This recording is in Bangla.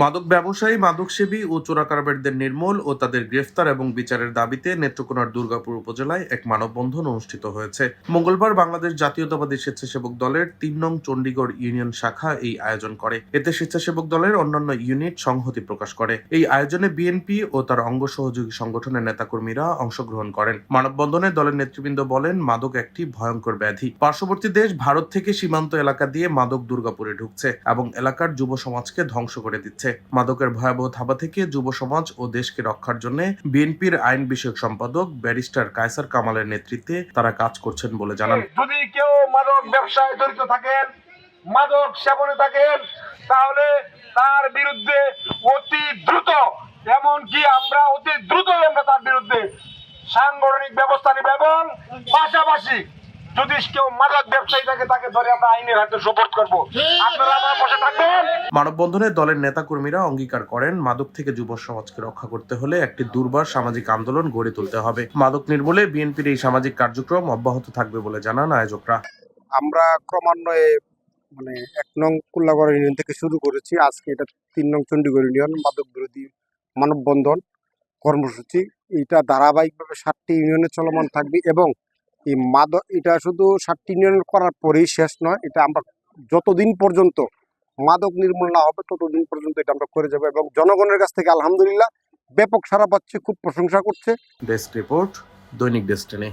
মাদক ব্যবসায়ী, মাদকসেবী ও চোরাকারবারিদের নির্মূল ও তাদের গ্রেফতার এবং বিচারের দাবিতে নেত্রকোনার দুর্গাপুর উপজেলায় এক মানববন্ধন অনুষ্ঠিত হয়েছে। মঙ্গলবার বাংলাদেশ জাতীয়তাবাদী স্বেচ্ছাসেবক দলের ৩ নং চণ্ডীগড় ইউনিয়ন শাখা এই আয়োজন করে। এতে স্বেচ্ছাসেবক দলের অন্যান্য ইউনিট সংহতি প্রকাশ করে। এই আয়োজনে বিএনপি ও তার অঙ্গ সহযোগী সংগঠনের নেতাকর্মীরা অংশগ্রহণ করেন। মানববন্ধনে দলের নেতৃবৃন্দ বলেন, মাদক একটি ভয়ঙ্কর ব্যাধি। পার্শ্ববর্তী দেশ ভারত থেকে সীমান্ত এলাকা দিয়ে মাদক দুর্গাপুরে ঢুকছে এবং এলাকার যুব সমাজকে ধ্বংস করে দিচ্ছে। মাদকের ভয়াবহ থাবা থেকে যুব সমাজ ও দেশকে রক্ষার জন্য বিএনপির আইন বিষয়ক সম্পাদক ব্যারিস্টার কায়সার কামালের নেতৃত্বে তারা কাজ করছেন বলে জানান। যদি কেউ মাদক ব্যবসায় জড়িত থাকেন, মাদক সেবনে থাকেন, তাহলে তার বিরুদ্ধে অতি দ্রুত, এমনকি আমরা অতি দ্রুতই আমরা তার বিরুদ্ধে সাংগঠনিক ব্যবস্থা নিব এবং পাশাপাশি যদি কেউ মাদক ব্যবসায়ী থাকে তাকে ধরে আমরা আইনের হাতে সোপর্দ করব। আপনারা আমার পাশে থাকবেন। মানববন্ধনে দলের নেতাকর্মীরা অঙ্গীকার করেন, মাদক থেকে যুব সমাজকে রক্ষা করতে হলে একটি দুর্বার সামাজিক আন্দোলন গড়ে তুলতে হবে। মাদক নির্মূলে বিএনপির এই সামাজিক কার্যক্রম অব্যাহত থাকবে বলে জানান আয়োজকরা। আমরা ক্রমান্বয়ে ১ নং কুল্লাগড় ইউনিয়ন থেকে শুরু করেছি। আজকে এটা ৩ নং চণ্ডীগড় ইউনিয়ন মাদক বিরোধী মানববন্ধন কর্মসূচি। এটা ধারাবাহিকভাবে ৭টি ইউনিয়নে চলমান থাকবে এবং এই মাদক এটা শুধু ৭টি ইউনিয়ন করার পরেই শেষ নয়, এটা আমরা যতদিন পর্যন্ত মাদক নির্মূল না হবে ততদিন পর্যন্ত এটা আমরা করে যাবো এবং জনগণের কাছ থেকে আলহামদুলিল্লাহ ব্যাপক সাড়া পাচ্ছে, খুব প্রশংসা করছে। ডেস্ক রিপোর্ট, দৈনিক ডেস্টিনি।